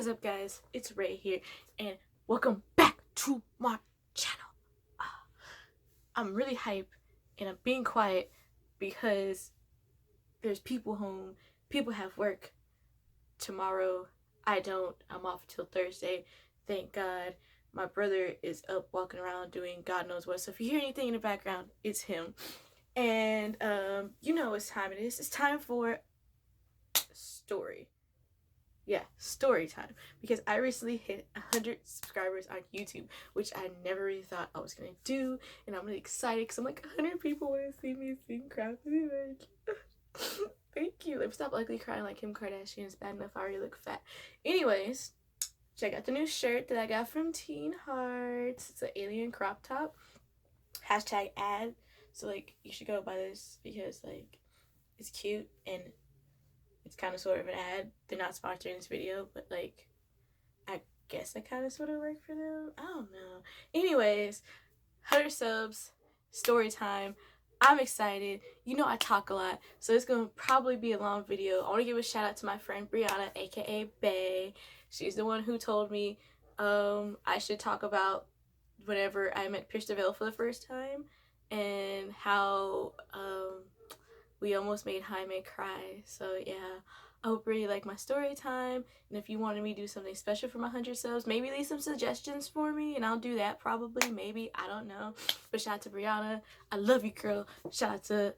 What is up, guys? It's Ray here, and welcome back to my channel. I'm really hype, and I'm being quiet because there's people home, people have work. Tomorrow, I don't. I'm off till Thursday. Thank God. My brother is up walking around doing God knows what. So if you hear anything in the background, it's him. And you know what time it is. It's time for story. Yeah, story time, because I recently hit 100 subscribers on YouTube, which I never really thought I was gonna do, and I'm really excited because I'm like, 100 people want to see me sing crappy. Like, thank you. Like, stop ugly crying like Kim Kardashian. It's bad enough I already look fat. Anyways, check out the new shirt that I got from Teen Hearts. It's an alien crop top. Hashtag ad. So like, you should go buy this because like, it's cute and it's kind of sort of an ad. They're not sponsoring this video, but like, I guess I kind of sort of work for them. I don't know. Anyways, 100 subs, story time. I'm excited. You know I talk a lot, so it's going to probably be a long video. I want to give a shout out to my friend Brianna, aka Bay. She's the one who told me I should talk about whenever I met Pierce DeVille for the first time and how we almost made Jaime cry. So yeah, I hope you really like my story time. And if you wanted me to do something special for my 100 subs, maybe leave some suggestions for me and I'll do that probably, maybe, I don't know. But shout out to Brianna. I love you, girl. Shout out to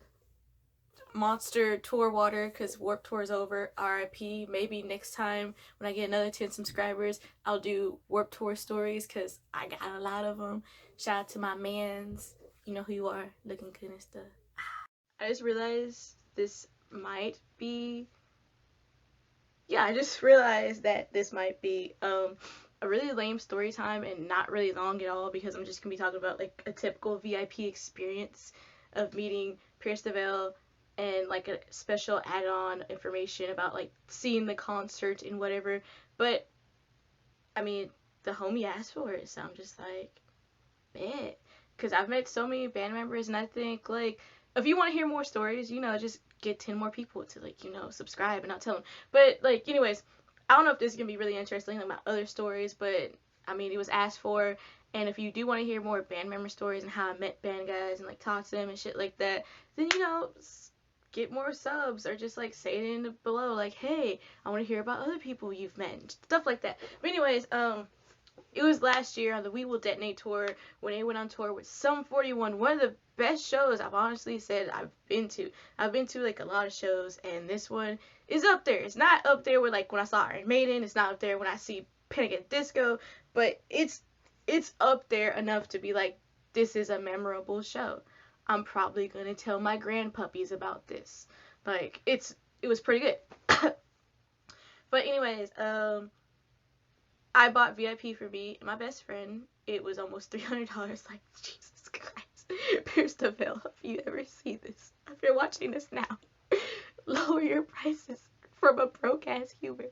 Monster Tour Water, because Warped Tour is over. RIP. Maybe next time when I get another 10 subscribers, I'll do Warped Tour stories because I got a lot of them. Shout out to my mans. You know who you are. Looking good and stuff. I just realized this might be, I just realized that this might be a really lame story time and not really long at all, because I'm just gonna be talking about like a typical VIP experience of meeting Pierce DeVille and like a special add-on information about like seeing the concert and whatever. But I mean, the homie asked for it, so I'm just like, bet. Because I've met so many band members, and I think like, if you want to hear more stories, you know, just get 10 more people to like, you know, subscribe and I'll tell them. But like, anyways, I don't know if this is gonna be really interesting about other stories, but I mean, it was asked for. And if you do want to hear more band member stories and how I met band guys and like talk to them and shit like that, then you know, get more subs, or just like say it in below, like, hey, I want to hear about other people you've met and stuff like that. But anyways, it was last year on the We Will Detonate tour when they went on tour with Sum 41. One of the best shows I've honestly said I've been to. I've been to like a lot of shows, and this one is up there. It's not up there with like when I saw Iron Maiden. It's not up there when I see Panic! At the Disco, but it's up there enough to be like, this is a memorable show. I'm probably gonna tell my grandpuppies about this. Like, it was pretty good. But anyways, I bought VIP for me and my best friend. It was almost $300. Like, Jesus Christ. Pierce DeVille, if you ever see this, if you're watching this now, lower your prices from a broke ass human.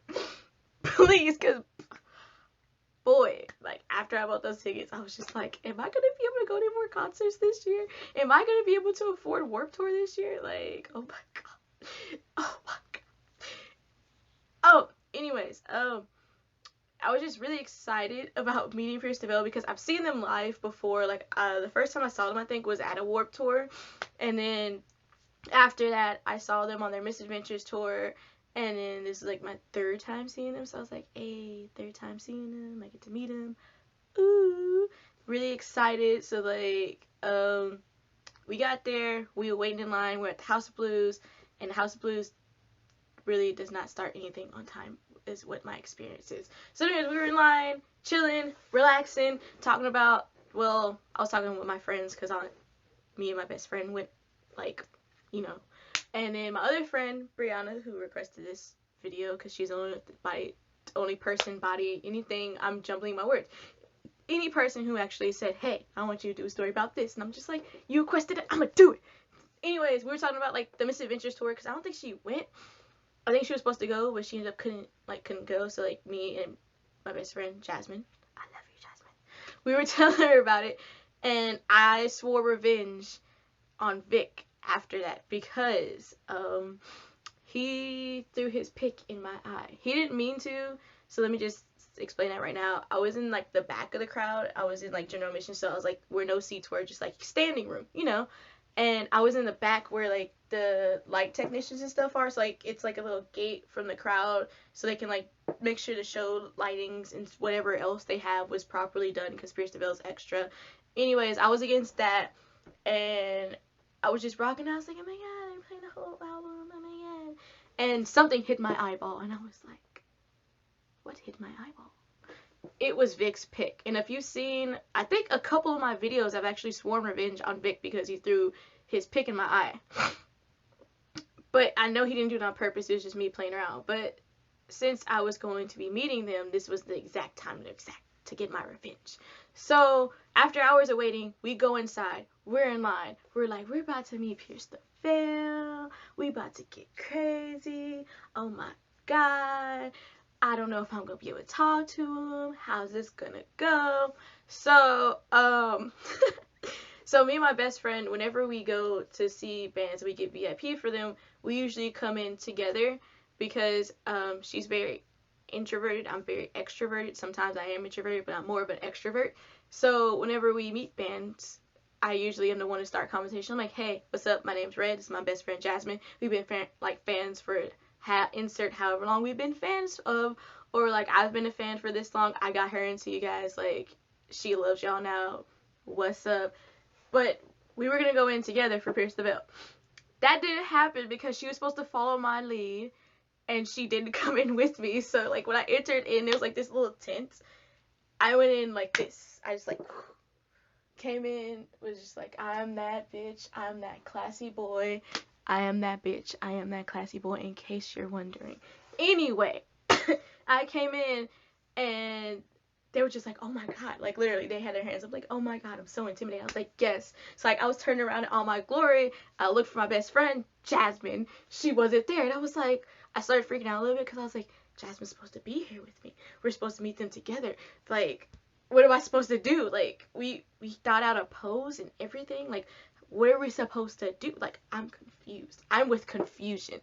Please, because, boy, like, after I bought those tickets, I was just like, am I going to be able to go to more concerts this year? Am I going to be able to afford Warped Tour this year? Like, oh my God. Oh my God. Oh, anyways, I was just really excited about meeting Pierce DeVille because I've seen them live before. Like, the first time I saw them, I think, was at a Warped Tour. And then after that, I saw them on their Misadventures tour. And then this is like my third time seeing them. So I was like, hey, third time seeing them. I get to meet them. Ooh. Really excited. So, like, we got there. We were waiting in line. We're at the House of Blues. And the House of Blues really does not start anything on time, is what my experience is. So anyways, we were in line, chilling, relaxing, talking about, well, I was talking with my friends because me and my best friend went, like, you know. And then my other friend, Brianna, who requested this video because she's the only person, anything, I'm jumbling my words. Any person who actually said, hey, I want you to do a story about this. And I'm just like, you requested it, I'm gonna do it. Anyways, we were talking about, like, the Misadventures tour because I don't think she went. I think she was supposed to go, but she ended up couldn't go. So like, me and my best friend Jasmine, I love you, Jasmine, we were telling her about it, and I swore revenge on Vic after that because he threw his pick in my eye. He didn't mean to, So let me just explain that right now. I was in like the back of the crowd. I was in like general admission, so I was like where no seats were, just like standing room, you know. And I was in the back where like the light technicians and stuff are. So like it's like a little gate from the crowd, so they can like make sure the show lightings and whatever else they have was properly done because Pierce the Veil's extra. Anyways, I was against that, and I was just rocking. I was like, oh my god, they're playing the whole album. Oh my god. And something hit my eyeball, and I was like, what hit my eyeball? It was Vic's pick. And if you've seen, I think a couple of my videos, I've actually sworn revenge on Vic because he threw his pick in my eye. But I know he didn't do it on purpose. It was just me playing around. But since I was going to be meeting them, this was the exact time to get my revenge. So after hours of waiting, we go inside. We're in line. We're like, we're about to meet Pierce the Veil. We about to get crazy. Oh my god. I don't know if I'm gonna be able to talk to him. How's this gonna go? So, so me and my best friend, whenever we go to see bands, we get VIP for them. We usually come in together because she's very introverted. I'm very extroverted. Sometimes I am introverted, but I'm more of an extrovert. So whenever we meet bands, I usually am the one to start conversation. I'm like, hey, what's up? My name's Red. This is my best friend Jasmine. We've been fans for insert however long we've been fans of, or like I've been a fan for this long. I got her into you guys. Like, she loves y'all now. What's up? But we were gonna go in together for Pierce the Veil. That didn't happen because she was supposed to follow my lead, and she didn't come in with me. So like when I entered in, it was like this little tent. I went in like this. I just like came in, was just like, I'm that bitch. I'm that classy boy. I am that bitch. I am that classy boy, in case you're wondering. Anyway, I came in and they were just like, oh my god. Like, literally, they had their hands up like, oh my god, I'm so intimidated. I was like, yes. So, like, I was turning around in all my glory. I looked for my best friend, Jasmine. She wasn't there. And I was like, I started freaking out a little bit because I was like, Jasmine's supposed to be here with me. We're supposed to meet them together. Like, what am I supposed to do? Like, we thought out a pose and everything. Like, what are we supposed to do? Like, I'm confused. I'm with confusion.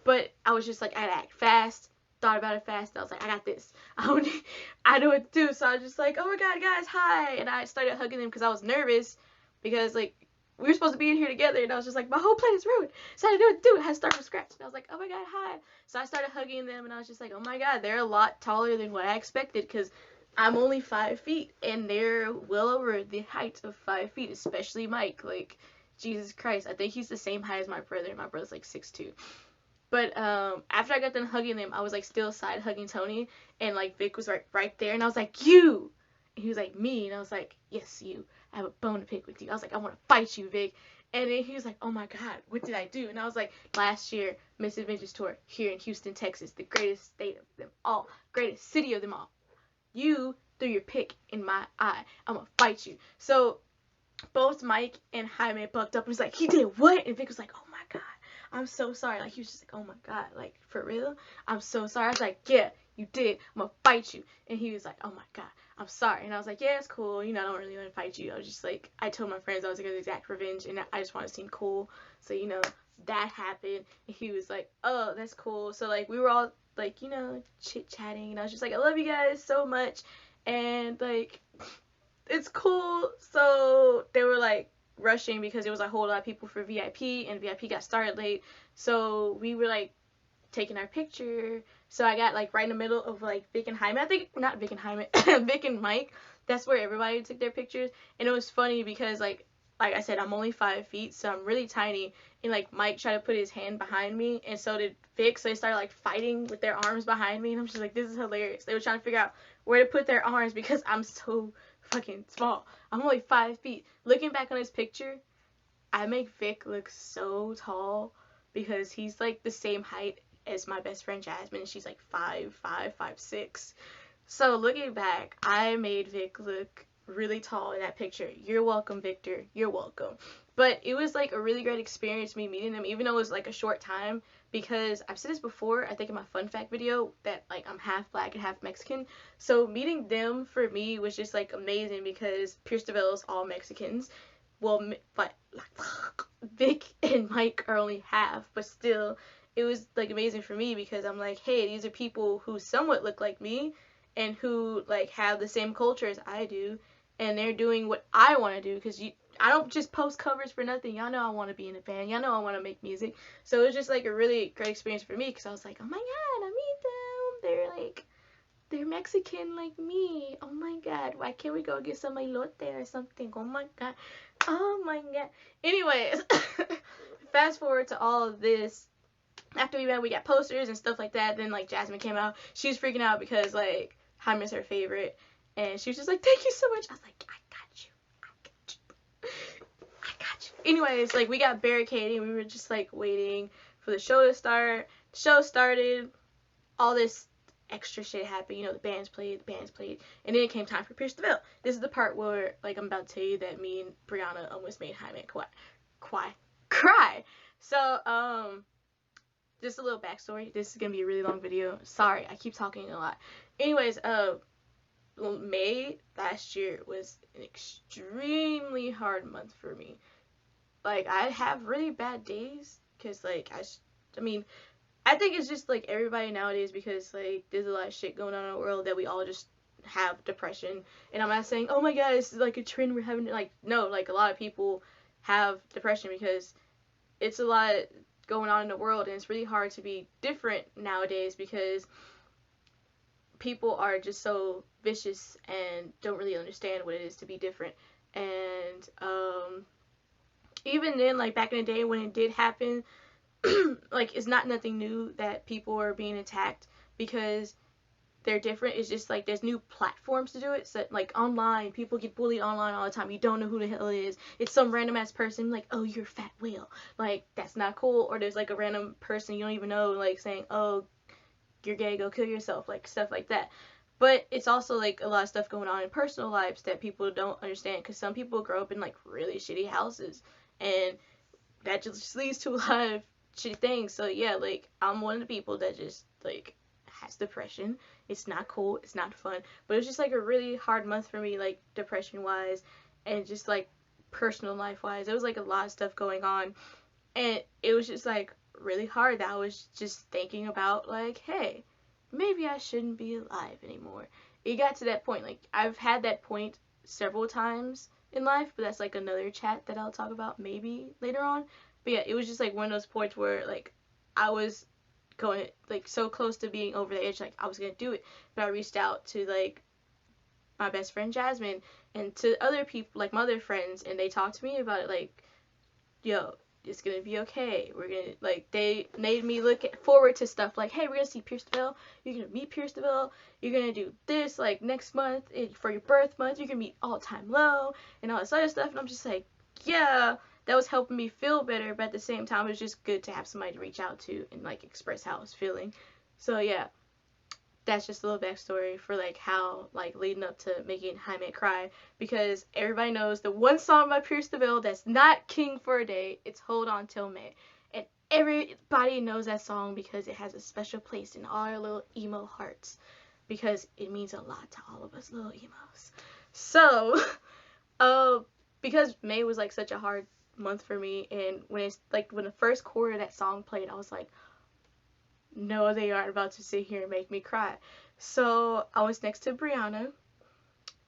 But I was just like, I had to act fast. Thought about it fast. I was like, I got this. I know what to do. So I was just like, oh my god, guys, hi. And I started hugging them because I was nervous because, like, we were supposed to be in here together. And I was just like, my whole plan is ruined. So I had to know what to do. I had to start from scratch. And I was like, oh my god, hi. So I started hugging them. And I was just like, oh my god, they're a lot taller than what I expected because I'm only 5 feet, and they're well over the height of 5 feet, especially Mike. Like, Jesus Christ, I think he's the same height as my brother. My brother's like 6'2". But after I got done hugging them, I was like still side hugging Tony, and like Vic was right there, and I was like, you. And he was like, me, and I was like, yes, you. I have a bone to pick with you. I was like, I want to fight you, Vic. And then he was like, oh my god, what did I do? And I was like, last year, Miss Adventures Tour here in Houston, Texas, the greatest state of them all, greatest city of them all. You threw your pick in my eye. I'm gonna fight you. So both Mike and Jaime bucked up and was like, he did what? And Vic was like, oh my god, I'm so sorry. Like, he was just like, oh my god, like, for real? I'm so sorry. I was like, yeah, you did. I'm gonna fight you. And he was like, oh my god, I'm sorry. And I was like, yeah, it's cool. You know, I don't really want to fight you. I was just like, I told my friends I was gonna exact revenge, and I just want to seem cool. So, you know, that happened. And he was like, oh, that's cool. So, like, we were all like, you know, chit-chatting, and I was just like, I love you guys so much, and like, it's cool. So they were like rushing because there was a whole lot of people for VIP, and VIP got started late, so we were like taking our picture. So I got like right in the middle of like Vic and Jaime. I think not Vic and Jaime, Vic and Mike. That's where everybody took their pictures, and it was funny because like I said, I'm only 5 feet, so I'm really tiny. And like Mike tried to put his hand behind me, and so did Vic. So they started like fighting with their arms behind me, and I'm just like, this is hilarious. They were trying to figure out where to put their arms because I'm so fucking small. I'm only 5 feet. Looking back on his picture, I make Vic look so tall because he's like the same height as my best friend Jasmine, and she's like 5'5", 5'6". So looking back, I made Vic look really tall in that picture. You're welcome, Victor. You're welcome. But it was like a really great experience me meeting them, even though it was like a short time, because I've said this before, I think in my fun fact video, that like I'm half black and half Mexican. So meeting them for me was just like amazing because Pierce the Veil is all Mexicans. Well, but like Vic and Mike are only half, but still, it was like amazing for me because I'm like, hey, these are people who somewhat look like me and who like have the same culture as I do, and they're doing what I want to do because I don't just post covers for nothing. Y'all know I want to be in a band. Y'all know I want to make music. So it was just like a really great experience for me because I was like, oh my god, I meet them. They're Mexican like me. Oh my god, why can't we go get some elote or something? Oh my god. Oh my god. Anyways, fast forward to all of this. After we met, we got posters and stuff like that. Then like Jasmine came out. She was freaking out because like Jaime's her favorite. And she was just like, thank you so much. I was like, I got you. I got you. I got you. Anyways, like we got barricading. We were just like waiting for the show to start. The show started. All this extra shit happened. You know, the bands played. And then it came time for Pierce the Veil. This is the part where like I'm about to tell you that me and Brianna almost made Jaime cry. So, just a little backstory. This is gonna be a really long video. Sorry, I keep talking a lot. Anyways, May last year was an extremely hard month for me. Like, I have really bad days because, like, I mean, I think it's just like everybody nowadays because like there's a lot of shit going on in the world that we all just have depression. And I'm not saying, oh my god, this is like a trend we're having. Like, no, like a lot of people have depression because it's a lot going on in the world, and it's really hard to be different nowadays because people are just so vicious and don't really understand what it is to be different. And even then, like back in the day when it did happen, like it's not nothing new that people are being attacked because they're different. It's just like there's new platforms to do it. So like online, people get bullied online all the time. You don't know who the hell it is. It's some random ass person like, oh, you're a fat whale. Like, that's not cool. Or there's like a random person you don't even know like saying, oh, you're gay, go kill yourself. Like stuff like that. But it's also like a lot of stuff going on in personal lives that people don't understand because some people grow up in like really shitty houses, and that just leads to a lot of shitty things. So yeah, like I'm one of the people that just like has depression. It's not cool. It's not fun. But it was just like a really hard month for me, like depression wise, and just like personal life wise. There was like a lot of stuff going on, and it was just like really hard that I was just thinking about like, hey, maybe I shouldn't be alive anymore. It got to that point. Like I've had that point several times in life, but that's like another chat that I'll talk about maybe later on. But yeah, it was just like one of those points where like I was going like so close to being over the edge, like I was gonna do it. But I reached out to like my best friend Jasmine and to other people, like my other friends, and they talked to me about it like, yo, it's gonna be okay. We're gonna like they made me look forward to stuff like, hey, we're gonna see Pierce the Veil. You're gonna meet Pierce the Veil. You're gonna do this like next month for your birth month. You're gonna meet All Time Low and all this other stuff. And I'm just like, yeah, that was helping me feel better. But at the same time, it was just good to have somebody to reach out to and like express how I was feeling. So yeah, that's just a little backstory for like how like leading up to making Jaime cry, because everybody knows the one song by Pierce the Veil that's not King for a Day, it's Hold On Till May, and everybody knows that song because it has a special place in all our little emo hearts because it means a lot to all of us little emos. So because May was like such a hard month for me, and when the first chord of that song played, I was like, no, they aren't about to sit here and make me cry. So I was next to Brianna,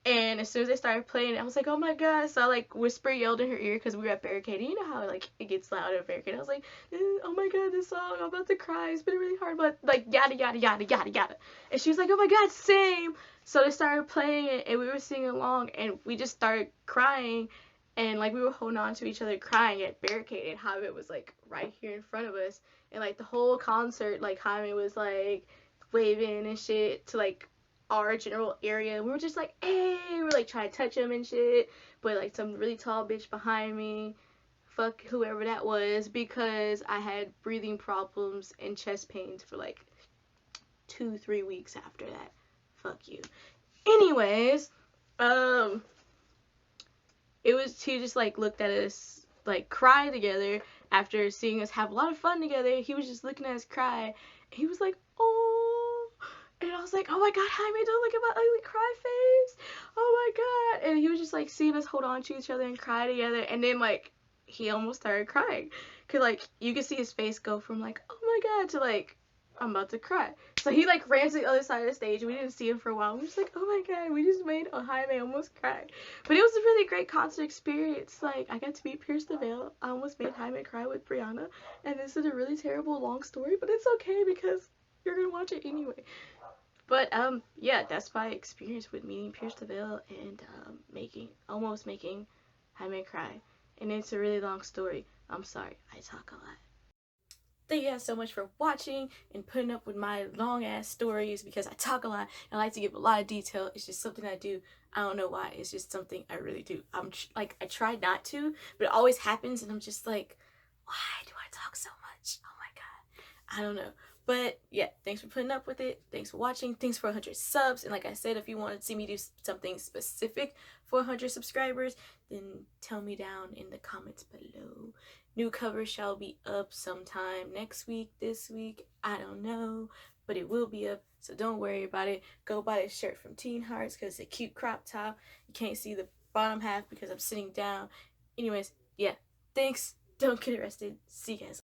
and as soon as they started playing, I was like, oh my god. So I like whisper yelled in her ear because we were at barricade. You know how like it gets loud at barricade. I was like, oh my god, this song, I'm about to cry. It's been really hard, but like yada yada yada yada yada. And she was like, oh my god, same. So they started playing it, and we were singing along, and we just started crying. And like we were holding on to each other crying at barricade, and Jaime was like right here in front of us. And like the whole concert, like Jaime was like waving and shit to like our general area. We were just like, hey, we were like trying to touch him and shit. But like some really tall bitch behind me, fuck whoever that was, because I had breathing problems and chest pains for like 2-3 weeks after that. Fuck you. Anyways, he just like looked at us like cry together after seeing us have a lot of fun together. He was just looking at us cry. He was like, oh, and I was like, oh my god, Jaime, don't look at my ugly cry face. Oh my god. And he was just like seeing us hold on to each other and cry together, and then like he almost started crying because like you could see his face go from like, oh my god, to like, I'm about to cry. So he like ran to the other side of the stage. We didn't see him for a while. We were just like, oh my god, we just made Jaime almost cry. But it was a really great concert experience. Like, I got to meet Pierce the Veil. I almost made Jaime cry with Brianna. And this is a really terrible long story, but it's okay because you're gonna watch it anyway. But yeah, that's my experience with meeting Pierce the Veil and almost making Jaime cry. And it's a really long story. I'm sorry, I talk a lot. Thank you guys so much for watching and putting up with my long ass stories, because I talk a lot and I like to give a lot of detail. It's just something I do. I don't know why. It's just something I really do. Like, I try not to, but it always happens, and I'm just like, why do I talk so much? Oh my god. I don't know. But yeah, thanks for putting up with it. Thanks for watching. Thanks for 100 subs. And like I said, if you want to see me do something specific for 100 subscribers, then tell me down in the comments below. New cover shall be up sometime next week, this week, I don't know, but it will be up, so don't worry about it. Go buy this shirt from Teen Hearts because it's a cute crop top. You can't see the bottom half because I'm sitting down. Anyways, yeah, thanks. Don't get arrested. See you guys.